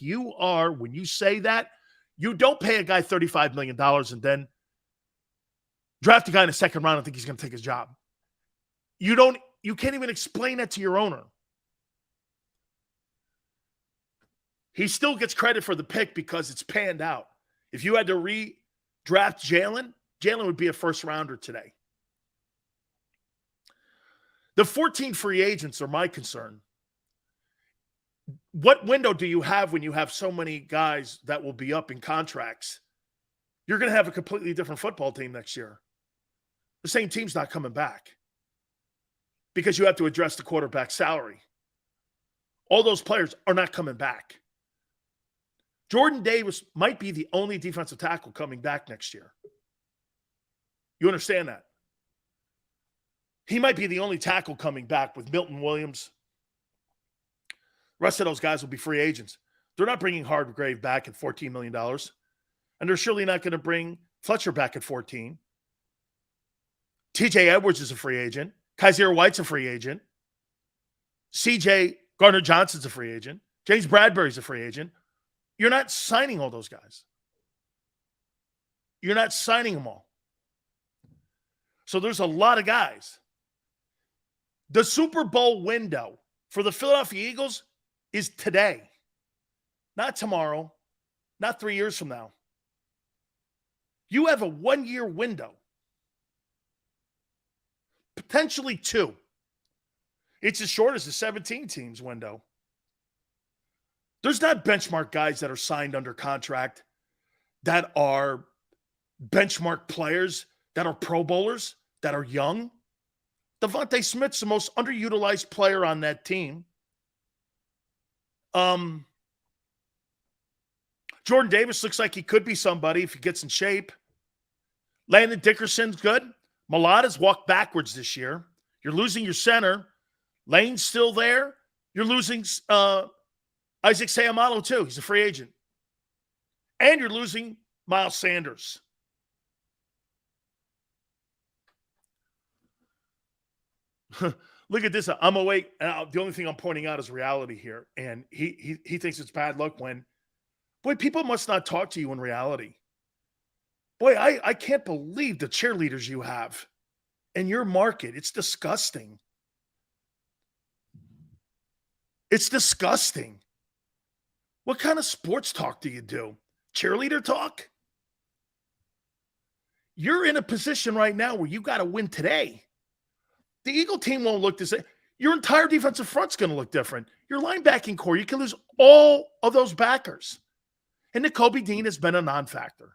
You are, when you say that, you don't pay a guy $35 million and then draft a guy in the second round and think he's going to take his job. You can't even explain that to your owner. He still gets credit for the pick because it's panned out. If you had to redraft Jalen would be a first rounder today. The 14 free agents are my concern. What window do you have when you have so many guys that will be up in contracts? You're going to have a completely different football team next year. The same team's not coming back because you have to address the quarterback salary. All those players are not coming back. Jordan Davis might be the only defensive tackle coming back next year. You understand that? He might be the only tackle coming back with Milton Williams. The rest of those guys will be free agents. They're not bringing Hargrave back at $14 million. And they're surely not going to bring Fletcher back at 14. TJ Edwards is a free agent. Kaiser White's a free agent. CJ Gardner-Johnson's a free agent. James Bradbury's a free agent. You're not signing all those guys. You're not signing them all. So there's a lot of guys. The Super Bowl window for the Philadelphia Eagles is today, not tomorrow, not 3 years from now. You have a 1-year window, potentially 2. It's as short as the 17 teams window. There's not benchmark guys that are signed under contract that are benchmark players that are Pro Bowlers, that are young. Devonta Smith's the most underutilized player on that team. Jordan Davis looks like he could be somebody if he gets in shape. Landon Dickerson's good. Mulata's walked backwards this year. You're losing your center. Lane's still there. You're losing Isaac Seumalo too. He's a free agent. And you're losing Miles Sanders. Look at this. I'm awake. The only thing I'm pointing out is reality here. And he thinks it's bad luck when, boy, people must not talk to you in reality. Boy, I can't believe the cheerleaders you have in your market. It's disgusting. It's disgusting. What kind of sports talk do you do? Cheerleader talk? You're in a position right now where you got to win today. The Eagle team won't look the same. Your entire defensive front's going to look different. Your linebacking core, you can lose all of those backers. And Nakobe Dean has been a non-factor.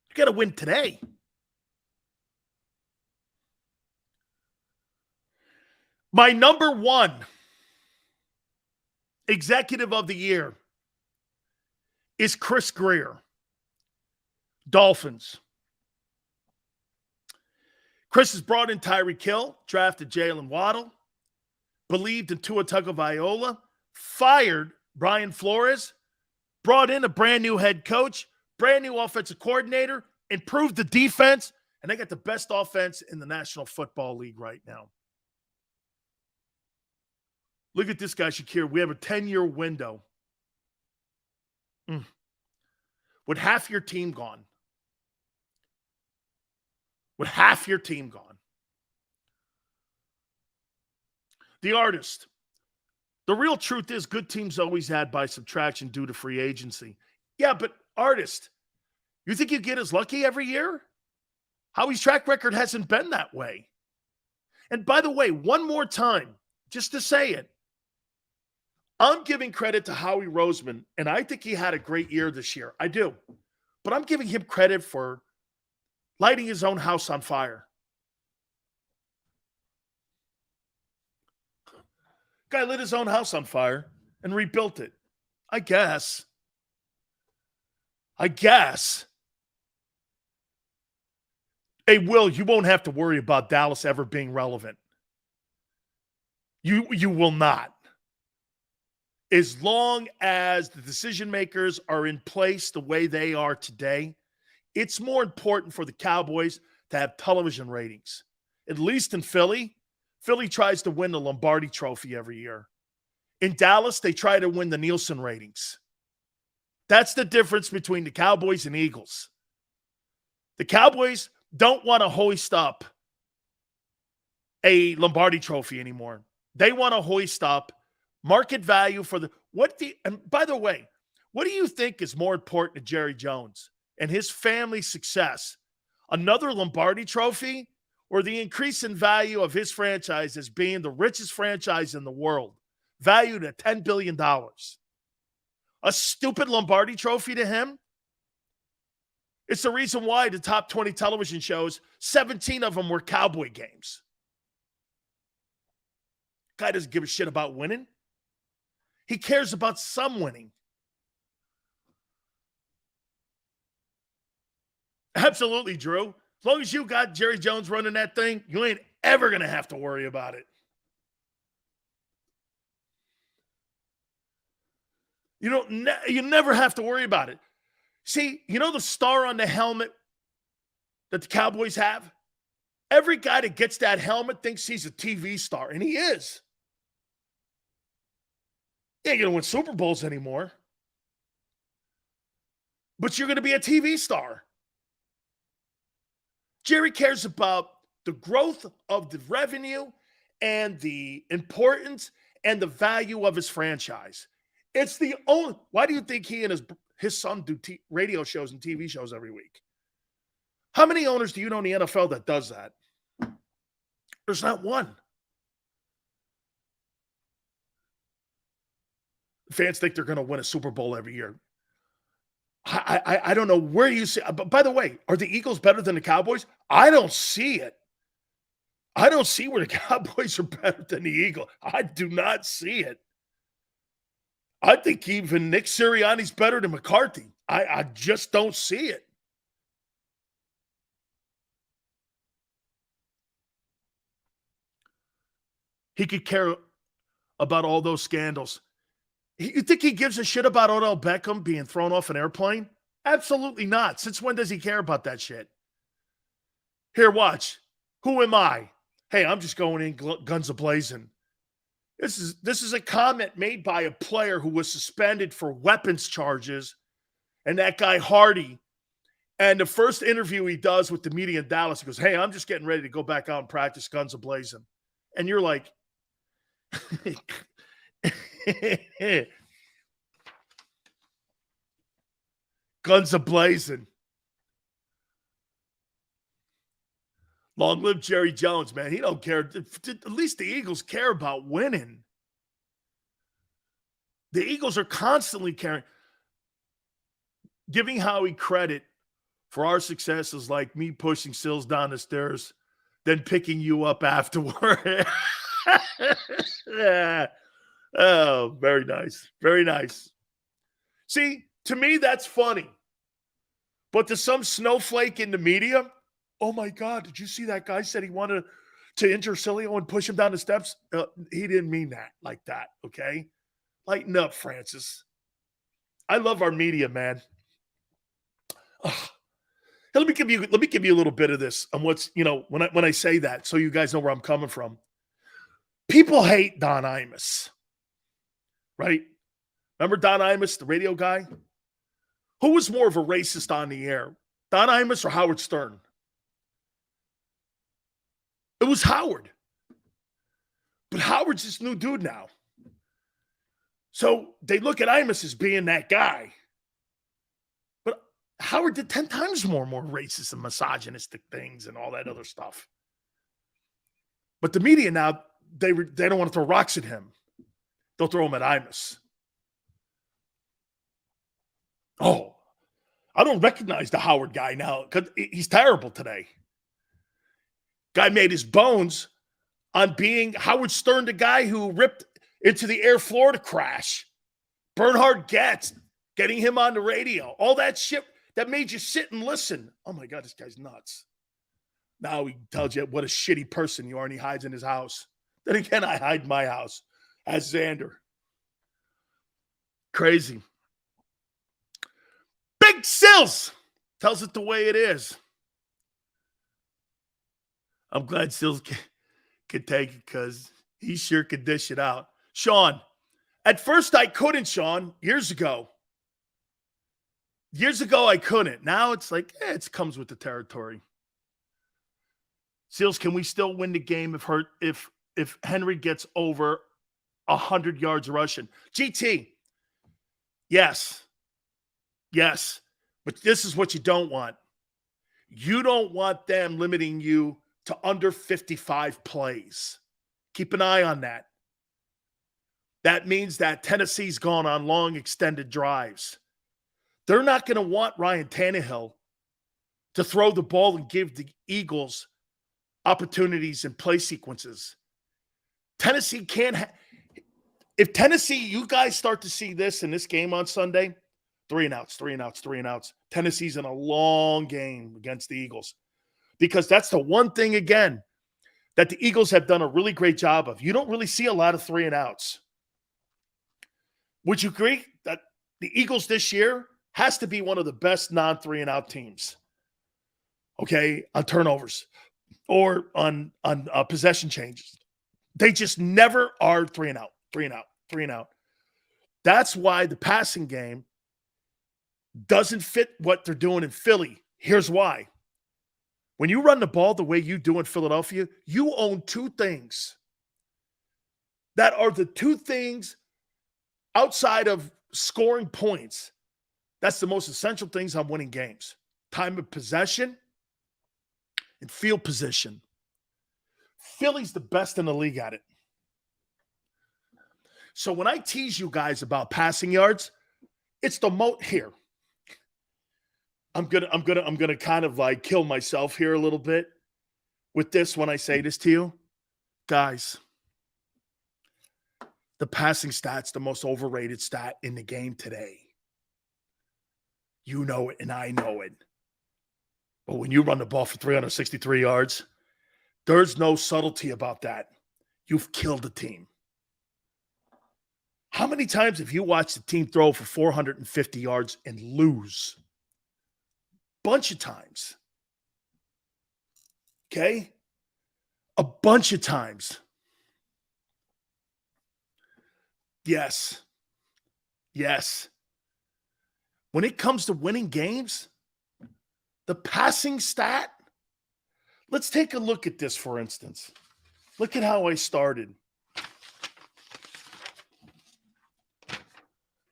You got to win today. My number 1 executive of the year is Chris Grier, Dolphins. Chris has brought in Tyreek Hill, drafted Jalen Waddle, believed in Tua Tagovailoa, fired Brian Flores, brought in a brand new head coach, brand new offensive coordinator, improved the defense, and they got the best offense in the National Football League right now. Look at this guy, Shakir. We have a 10-year window. With half your team gone. With half your team gone. The artist. The real truth is good teams always add by subtraction due to free agency. Yeah, but artist, you think you get as lucky every year? Howie's track record hasn't been that way. And by the way, one more time, just to say it, I'm giving credit to Howie Roseman, and I think he had a great year this year. I do. But I'm giving him credit for lighting his own house on fire. Guy lit his own house on fire and rebuilt it. I guess. Hey, Will, you won't have to worry about Dallas ever being relevant. You will not. As long as the decision makers are in place the way they are today, it's more important for the Cowboys to have television ratings. At least in Philly. Philly tries to win the Lombardi Trophy every year. In Dallas, they try to win the Nielsen ratings. That's the difference between the Cowboys and Eagles. The Cowboys don't want to hoist up a Lombardi trophy anymore. They want to hoist up market value for and by the way, what do you think is more important to Jerry Jones and his family's success? Another Lombardi trophy or the increase in value of his franchise as being the richest franchise in the world, valued at $10 billion? A stupid Lombardi trophy to him? It's the reason why the top 20 television shows, 17 of them were Cowboy games. Guy doesn't give a shit about winning. He cares about some winning. Absolutely, Drew. As long as you got Jerry Jones running that thing, you ain't ever going to have to worry about it. You never have to worry about it. See, you know the star on the helmet that the Cowboys have? Every guy that gets that helmet thinks he's a TV star, and he is. He ain't going to win Super Bowls anymore. But you're going to be a TV star. Jerry cares about the growth of the revenue and the importance and the value of his franchise. It's the only. Why do you think he and his son do radio shows and TV shows every week? How many owners do you know in the NFL that does that? There's not one. Fans think they're going to win a Super Bowl every year. I don't know where you see. But by the way, are the Eagles better than the Cowboys? I don't see it. I don't see where the Cowboys are better than the Eagles. I do not see it. I think even Nick Sirianni's better than McCarthy. I just don't see it. He could care about all those scandals. You think he gives a shit about Odell Beckham being thrown off an airplane? Absolutely not. Since when does he care about that shit? Here, watch. Who am I? Hey, I'm just going in guns a-blazing. This is a comment made by a player who was suspended for weapons charges, and that guy Hardy. And the first interview he does with the media in Dallas, he goes, hey, I'm just getting ready to go back out and practice guns a-blazing. And you're like, guns a-blazing. Long live Jerry Jones, man. He don't care. At least the Eagles care about winning. The Eagles are constantly caring. Giving Howie credit for our success is like me pushing Sills down the stairs, then picking you up afterward. Yeah. Oh, very nice. Very nice. See, to me, that's funny. But to some snowflake in the media, oh my God, did you see that guy said he wanted to injure Sileo and push him down the steps? He didn't mean that like that, okay? Lighten up, Francis. I love our media, man. Ugh. Let me give you a little bit of this on what's, when I say that, so you guys know where I'm coming from. People hate Don Imus, right? Remember Don Imus, the radio guy? Who was more of a racist on the air, Don Imus or Howard Stern? It was Howard. But Howard's this new dude now. So they look at Imus as being that guy. But Howard did 10 times more racist and misogynistic things and all that other stuff. But the media now, they don't want to throw rocks at him. They'll throw them at Imus. Oh, I don't recognize the Howard guy now because he's terrible today. Guy made his bones on being Howard Stern, the guy who ripped into the Air Florida crash. Bernhard Getz, getting him on the radio. All that shit that made you sit and listen. Oh, my God, this guy's nuts. Now he tells you what a shitty person you are, and he hides in his house. Then again, I hide in my house as Xander. Crazy. Big Sills tells it the way it is. I'm glad Sills can take it because he sure could dish it out. Sean, At first, I couldn't, Sean, years ago. Years ago, I couldn't. Now it's like, it comes with the territory. Seals, can we still win the game if Henry gets over 100 yards rushing? GT, yes. Yes. But this is what you don't want. You don't want them limiting you to under 55 plays. Keep an eye on that. That means that Tennessee's gone on long, extended drives. They're not going to want Ryan Tannehill to throw the ball and give the Eagles opportunities and play sequences. Tennessee can't if Tennessee, you guys start to see this in this game on Sunday, 3 and outs, 3 and outs, 3 and outs. Tennessee's in a long game against the Eagles because that's the one thing, again, that the Eagles have done a really great job of. You don't really see a lot of 3 and outs. Would you agree that the Eagles this year has to be one of the best non-3 and out teams? Okay, on turnovers or on possession changes. They just never are 3 and out, 3 and out, 3 and out. That's why the passing game doesn't fit what they're doing in Philly. Here's why. When you run the ball the way you do in Philadelphia, you own 2 things that are the 2 things outside of scoring points. That's the most essential things on winning games. Time of possession and field position. Philly's the best in the league at it. So when I tease you guys about passing yards, it's the here. I'm gonna kind of like kill myself here a little bit with this when I say this to you. Guys, the passing stat's the most overrated stat in the game today. You know it, and I know it. But when you run the ball for 363 yards, there's no subtlety about that. You've killed the team. How many times have you watched the team throw for 450 yards and lose? Bunch of times. Okay? A bunch of times. Yes. Yes. When it comes to winning games, the passing stat, let's take a look at this, for instance. Look at how I started.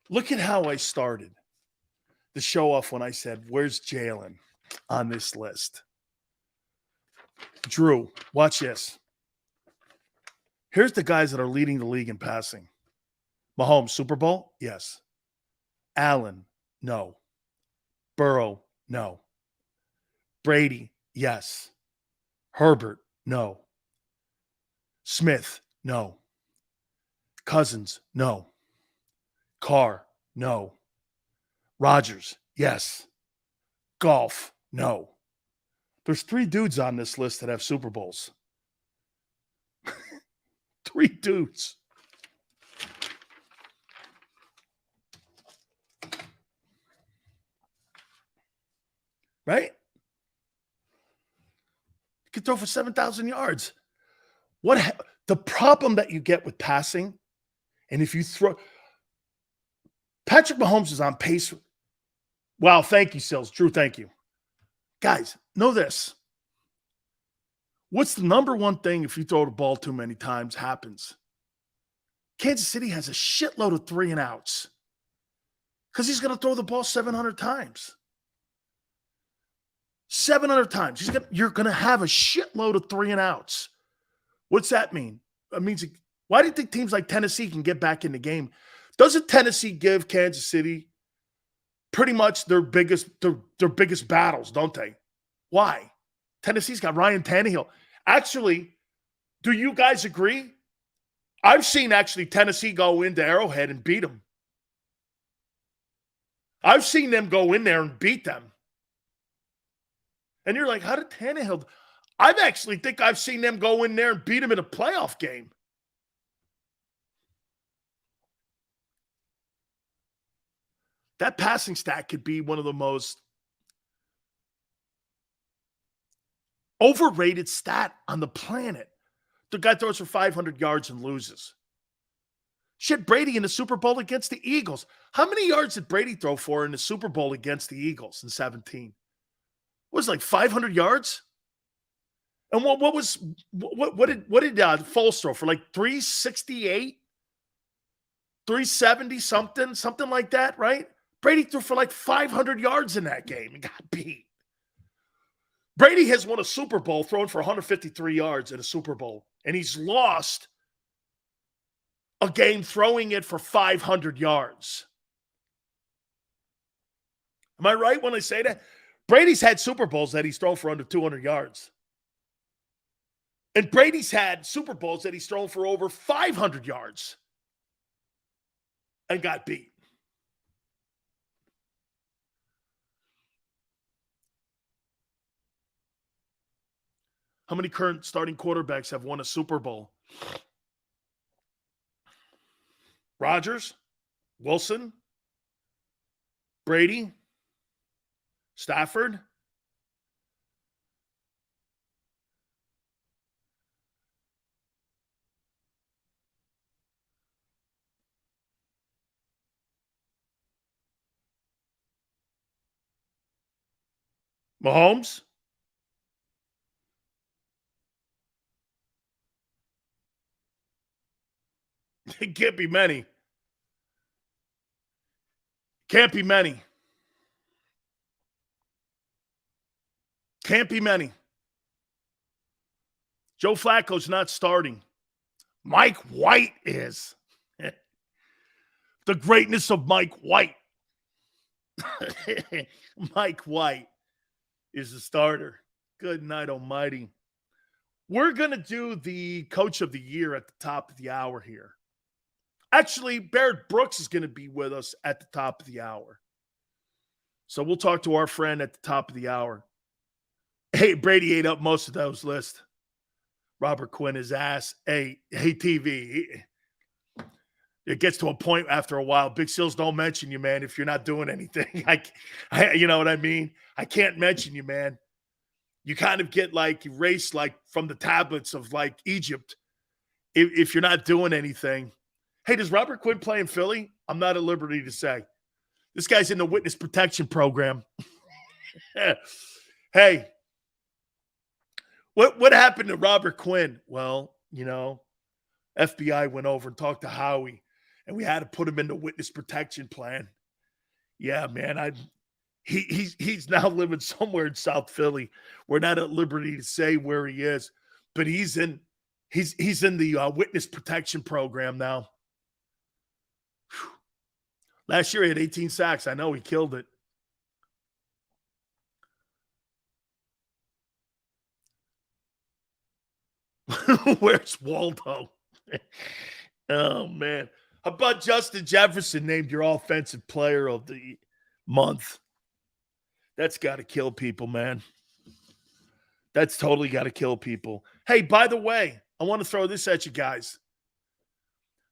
Look at how I started the show off when I said, where's Jalen on this list? Drew, watch this. Here's the guys that are leading the league in passing. Mahomes, Super Bowl? Yes. Allen, no. Burrow, no. Brady, yes. Herbert, no. Smith, no. Cousins, no. Carr, no. Rodgers, yes. Golf, no. There's 3 dudes on this list that have Super Bowls. 3 dudes. Right? You can throw for 7,000 yards. The problem that you get with passing, and if you throw – Patrick Mahomes is on pace. Wow, thank you, Sills. Drew, thank you. Guys, know this. What's the number one thing if you throw the ball too many times happens? Kansas City has a shitload of 3 and outs because he's going to throw the ball 700 times. 700 times. You're going to have a shitload of 3 and outs. What's that mean? It means, why do you think teams like Tennessee can get back in the game? Doesn't Tennessee give Kansas City pretty much their biggest battles, don't they? Why? Tennessee's got Ryan Tannehill. Actually, do you guys agree? I've seen actually Tennessee go into Arrowhead and beat them. I've seen them go in there and beat them. And you're like, how did Tannehill? I've actually think I've seen them go in there and beat them in a playoff game. That passing stat could be one of the most overrated stat on the planet. The guy throws for 500 yards and loses. Shit, Brady in the Super Bowl against the Eagles. How many yards did Brady throw for in the Super Bowl against the Eagles in 17? Was it like 500 yards? And what did Foles throw for, like 368, 370 something like that, right? Brady threw for like 500 yards in that game and got beat. Brady has won a Super Bowl throwing for 153 yards in a Super Bowl, and he's lost a game throwing it for 500 yards. Am I right when I say that? Brady's had Super Bowls that he's thrown for under 200 yards. And Brady's had Super Bowls that he's thrown for over 500 yards and got beat. How many current starting quarterbacks have won a Super Bowl? Rodgers, Wilson, Brady, Stafford. Mahomes. It can't be many. Can't be many. Can't be many. Joe Flacco's not starting. Mike White is. The greatness of Mike White. Mike White is the starter. Good night almighty. We're going to do the coach of the year at the top of the hour here. Actually, Barrett Brooks is going to be with us at the top of the hour. So we'll talk to our friend at the top of the hour. Hey, Brady ate up most of those lists. Robert Quinn, his ass. Hey, TV. It gets to a point after a while. Big Seals don't mention you, man, if you're not doing anything. You know what I mean? I can't mention you, man. You kind of get like erased like from the tablets of like Egypt if you're not doing anything. Hey, does Robert Quinn play in Philly? I'm not at liberty to say. This guy's in the witness protection program. Hey, what happened to Robert Quinn? Well, you know, FBI went over and talked to Howie, and we had to put him in the witness protection plan. Yeah, man, he's now living somewhere in South Philly. We're not at liberty to say where he is, but he's in the witness protection program now. Whew. Last year he had 18 sacks. I know he killed it. Where's Waldo? Oh, man. How about Justin Jefferson named your offensive player of the month? That's got to kill people, man. That's totally got to kill people. Hey, by the way, I want to throw this at you guys.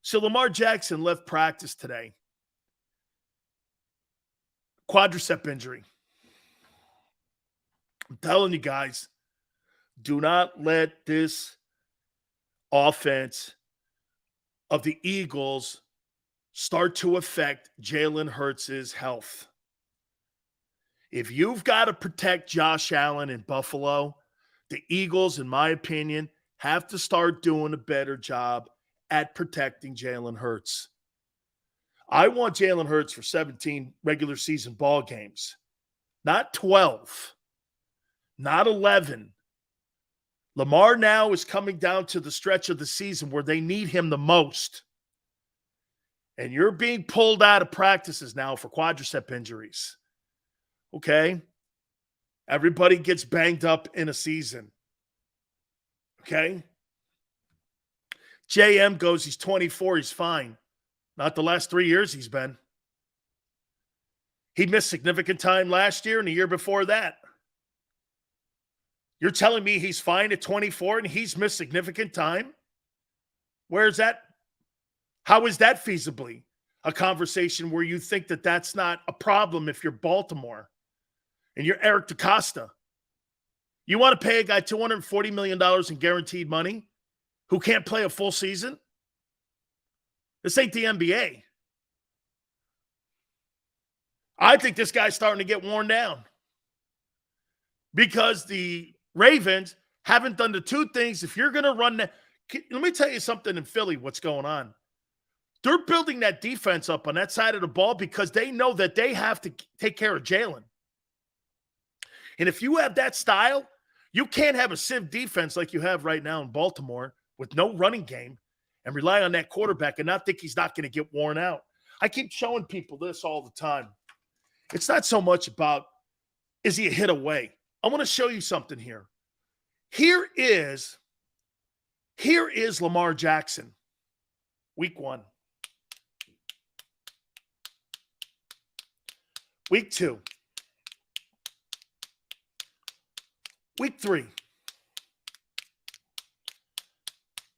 So Lamar Jackson left practice today. Quadricep injury. I'm telling you guys, do not let this offense of the Eagles start to affect Jalen Hurts' health. If you've got to protect Josh Allen in Buffalo, the Eagles, in my opinion, have to start doing a better job at protecting Jalen Hurts. I want Jalen Hurts for 17 regular season ball games, not 12, not 11. Lamar now is coming down to the stretch of the season where they need him the most. And you're being pulled out of practices now for quadricep injuries. Okay? Everybody gets banged up in a season. Okay? JM goes, he's 24, he's fine. Not the last 3 years he's been. He missed significant time last year and the year before that. You're telling me he's fine at 24 and he's missed significant time? Where's that? How is that feasibly a conversation where you think that that's not a problem if you're Baltimore and you're Eric DeCosta? You want to pay a guy $240 million in guaranteed money who can't play a full season? This ain't the NBA. I think this guy's starting to get worn down because the Ravens haven't done the two things. If you're going to run that, let me tell you something in Philly, what's going on. They're building that defense up on that side of the ball because they know that they have to take care of Jalen. And if you have that style, you can't have a sieve defense like you have right now in Baltimore with no running game and rely on that quarterback and not think he's not going to get worn out. I keep showing people this all the time. It's not so much about, is he a hit away? I want to show you something here. Here is Lamar Jackson, week 1. Week 2. Week 3.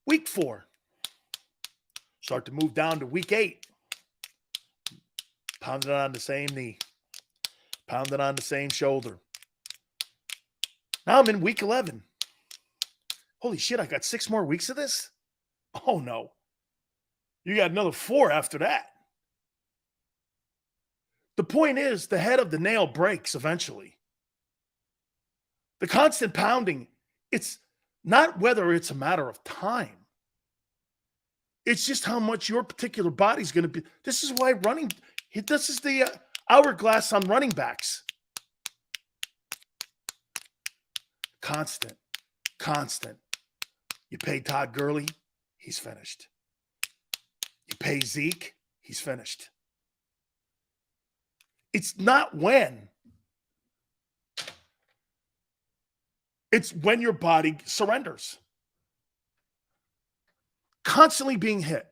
Week 4. Start to move down to week 8. Pound it on the same knee. Pound it on the same shoulder. Now I'm in week 11. Holy shit, I got 6 more weeks of this? Oh, no. You got another 4 after that. The point is, the head of the nail breaks eventually. The constant pounding, it's not whether it's a matter of time. It's just how much your particular body's going to be. This is why this is the hourglass on running backs. Constant. You pay Todd Gurley, he's finished. You pay Zeke, he's finished. It's not when. It's when your body surrenders. Constantly being hit.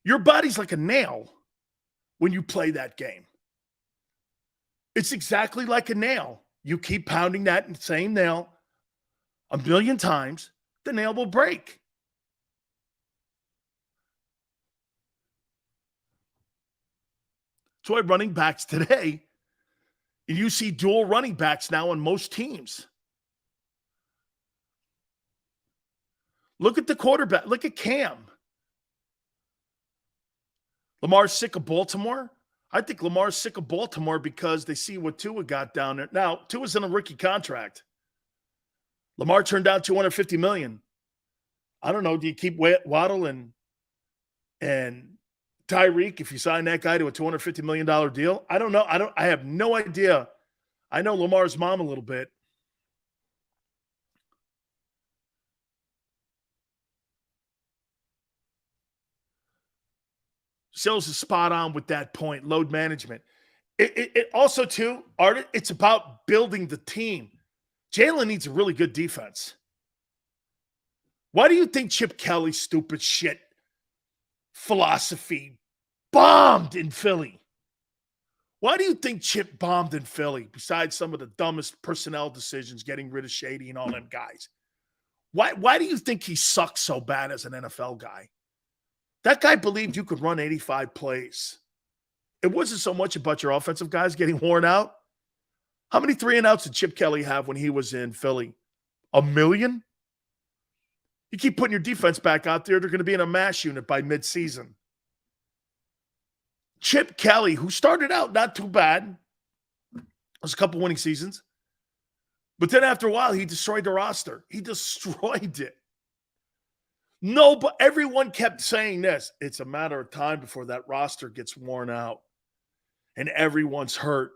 Your body's like a nail when you play that game. It's exactly like a nail. You keep pounding that same nail a million times, the nail will break. That's why running backs today, and you see dual running backs now on most teams. Look at the quarterback. Look at Cam. Lamar's sick of Baltimore. I think Lamar's sick of Baltimore because they see what Tua got down there. Now, Tua's in a rookie contract. Lamar turned down $250 million. I don't know. Do you keep Waddle and Tyreek if you sign that guy to a $250 million deal? I don't know. I have no idea. I know Lamar's mom a little bit. Sills is spot on with that point, load management. It also, too, Art, it's about building the team. Jalen needs a really good defense. Why do you think Chip Kelly's stupid shit philosophy bombed in Philly? Why do you think Chip bombed in Philly, besides some of the dumbest personnel decisions, getting rid of Shady and all them guys? Why do you think he sucks so bad as an NFL guy? That guy believed you could run 85 plays. It wasn't so much about your offensive guys getting worn out. How many 3-and-outs did Chip Kelly have when he was in Philly? 1 million? You keep putting your defense back out there, they're going to be in a mash unit by midseason. Chip Kelly, who started out not too bad, it was a couple winning seasons, but then after a while, he destroyed the roster. He destroyed it. No, but everyone kept saying this. It's a matter of time before that roster gets worn out and everyone's hurt.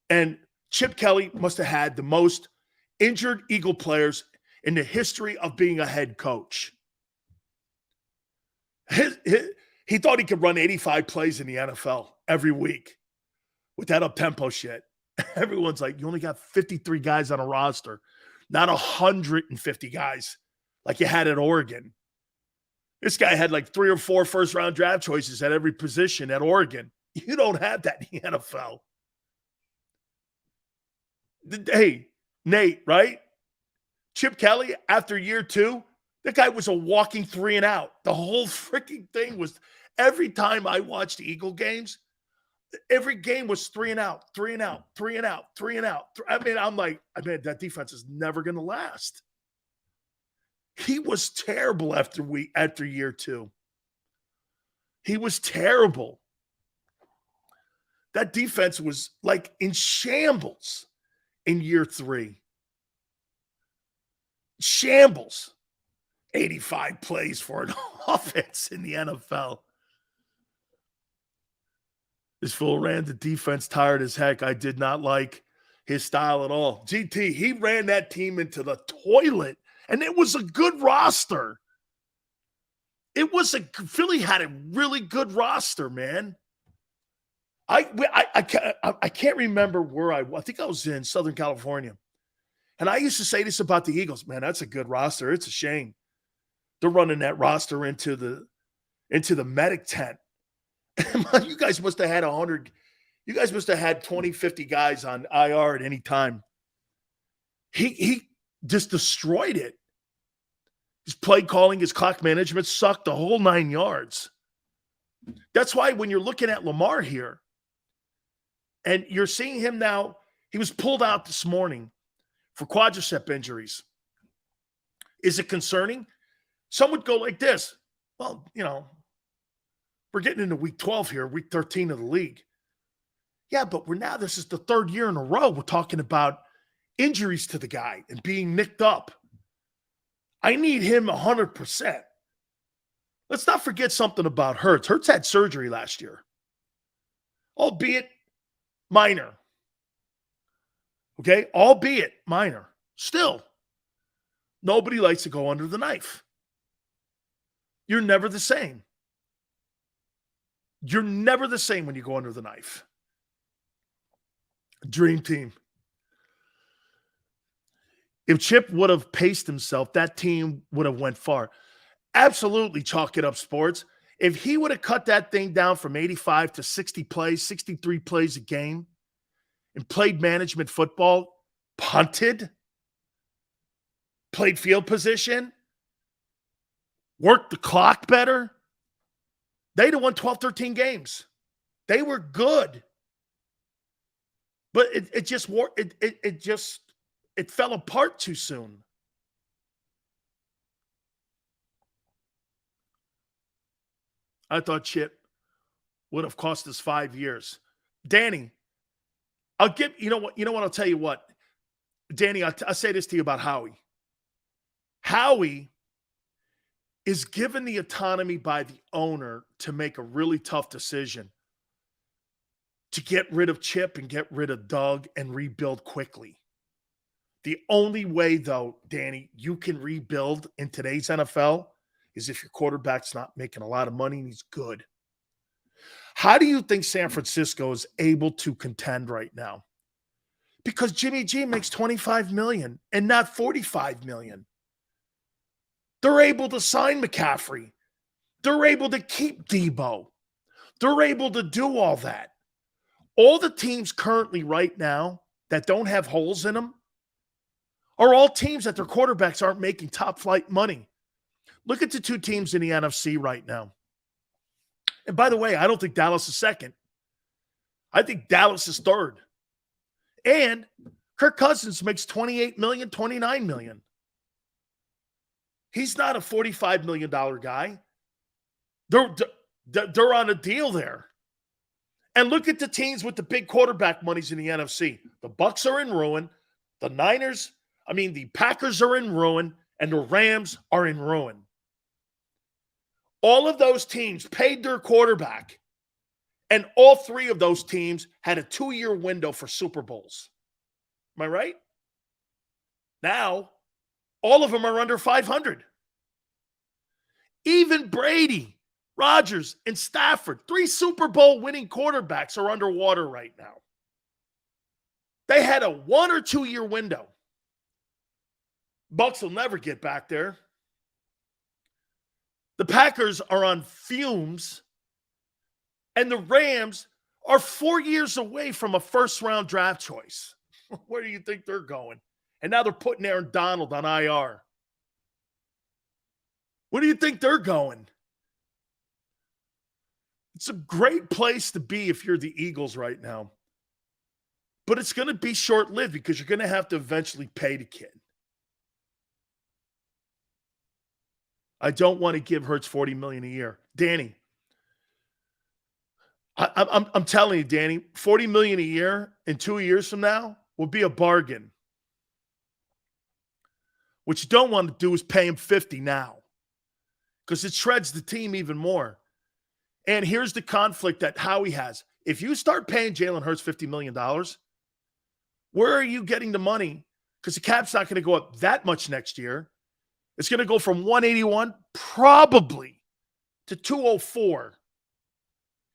And Chip Kelly must have had the most injured Eagle players in the history of being a head coach. He thought he could run 85 plays in the NFL every week with that up-tempo shit. Everyone's like, you only got 53 guys on a roster, not 150 guys like you had at Oregon. This guy had like 3 or 4 first-round draft choices at every position at Oregon. You don't have that in the NFL. Hey, Nate, right? Chip Kelly, after year 2, that guy was a walking 3-and-out. The whole freaking thing was, every time I watched the Eagle games, every game was 3-and-out, 3-and-out, 3-and-out, 3-and-out. I mean, I'm like, that defense is never going to last. He was terrible after year 2. He was terrible. That defense was like in shambles in year 3. Shambles. 85 plays for an offense in the NFL. This fool ran the defense tired as heck. I did not like his style at all. GT, he ran that team into the toilet, and it was a good roster. Philly had a really good roster, man. I can't remember where I think I was in Southern California. And I used to say this about the Eagles, man, that's a good roster. It's a shame they're running that roster into the medic tent. You guys must have had 100. You guys must have had 20, 50 guys on IR at any time. He just destroyed it. His play calling, his clock management sucked the whole 9 yards. That's why when you're looking at Lamar here, and you're seeing him now, he was pulled out this morning for quadricep injuries. Is it concerning? Some would go like this. Well, we're getting into week 12 here, week 13 of the league. Yeah, but this is the 3rd year in a row we're talking about injuries to the guy and being nicked up. I need him 100%. Let's not forget something about Hurts. Hurts had surgery last year, albeit minor. Okay? Albeit minor. Still, nobody likes to go under the knife. You're never the same. You're never the same when you go under the knife. Dream team. If Chip would have paced himself, that team would have went far. Absolutely, chalk it up, sports. If he would have cut that thing down from 85 to 60 plays, 63 plays a game, and played management football, punted, played field position, worked the clock better, they'd have won 12, 13 games. They were good. But it fell apart too soon. I thought Chip would have cost us 5 years. Danny, you know what, I'll tell you what. Danny, I'll say this to you about Howie. Howie is given the autonomy by the owner to make a really tough decision to get rid of Chip and get rid of Doug and rebuild quickly. The only way, though, Danny, you can rebuild in today's NFL is if your quarterback's not making a lot of money and he's good. How do you think San Francisco is able to contend right now? Because Jimmy G makes $25 million and not $45 million. They're able to sign McCaffrey. They're able to keep Debo. They're able to do all that. All the teams currently right now that don't have holes in them are all teams that their quarterbacks aren't making top flight money. Look at the 2 teams in the NFC right now. And by the way, I don't think Dallas is second. I think Dallas is third. And Kirk Cousins makes $28 million, $29 million. He's not a $45 million guy. They're on a deal there. And look at the teams with the big quarterback monies in the NFC. The Bucs are in ruin. The Packers are in ruin. And the Rams are in ruin. All of those teams paid their quarterback. And all 3 of those teams had a 2-year window for Super Bowls. Am I right? Now, all of them are under 500. Even Brady, Rodgers, and Stafford, 3 Super Bowl winning quarterbacks are underwater right now. They had a 1 or 2 year window. Bucs will never get back there. The Packers are on fumes, and the Rams are 4 years away from a first-round draft choice. Where do you think they're going? And now they're putting Aaron Donald on IR. Where do you think they're going? It's a great place to be if you're the Eagles right now. But it's going to be short-lived because you're going to have to eventually pay the kid. I don't want to give Hurts $40 million a year. Danny, I'm telling you, Danny, $40 million a year in 2 years from now will be a bargain. What you don't want to do is pay him 50 now, because it shreds the team even more. And here's the conflict that Howie has. If you start paying Jalen Hurts $50 million, where are you getting the money? Because the cap's not going to go up that much next year. It's going to go from 181 probably to 204.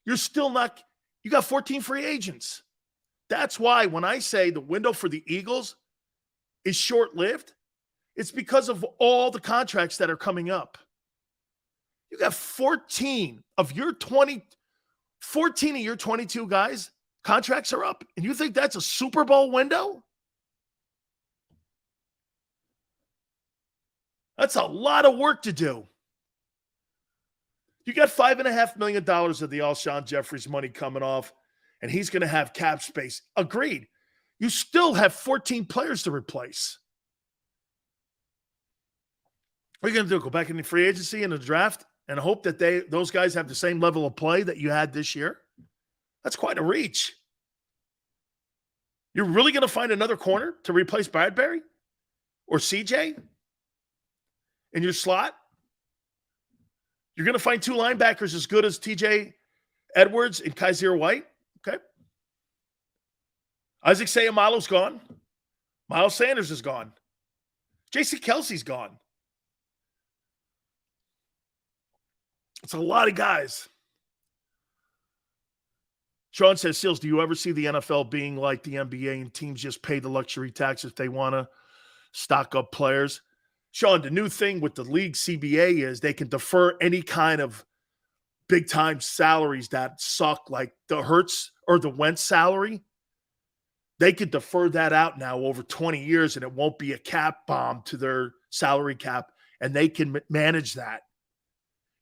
You're still not – you got 14 free agents. That's why when I say the window for the Eagles is short-lived, it's because of all the contracts that are coming up. You got 14 of your 22 guys, contracts are up. And you think that's a Super Bowl window? That's a lot of work to do. You got $5.5 million of the Alshon Jeffries money coming off, and he's going to have cap space. Agreed. You still have 14 players to replace. What are you going to do? Go back in the free agency and the draft and hope that those guys have the same level of play that you had this year? That's quite a reach. You're really going to find another corner to replace Bradbury or CJ in your slot? You're going to find two linebackers as good as TJ Edwards and Kaiser White? Okay. Isaac Seumalo's gone. Miles Sanders is gone. Jason Kelsey's gone. It's a lot of guys. Sean says, Seals, do you ever see the NFL being like the NBA and teams just pay the luxury tax if they want to stock up players? Sean, the new thing with the league CBA is they can defer any kind of big-time salaries that suck, like the Hurts or the Wentz salary. They could defer that out now over 20 years, and it won't be a cap bomb to their salary cap, and they can manage that.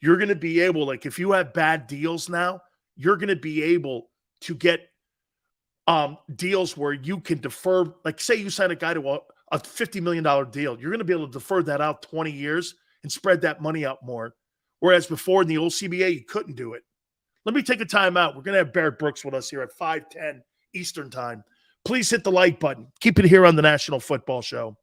You're going to be able, like if you have bad deals now, you're going to be able to get deals where you can defer, like say you sign a guy to a $50 million deal. You're going to be able to defer that out 20 years and spread that money out more. Whereas before in the old CBA, you couldn't do it. Let me take a time out. We're going to have Barrett Brooks with us here at 5:10 Eastern time. Please hit the like button. Keep it here on the National Football Show.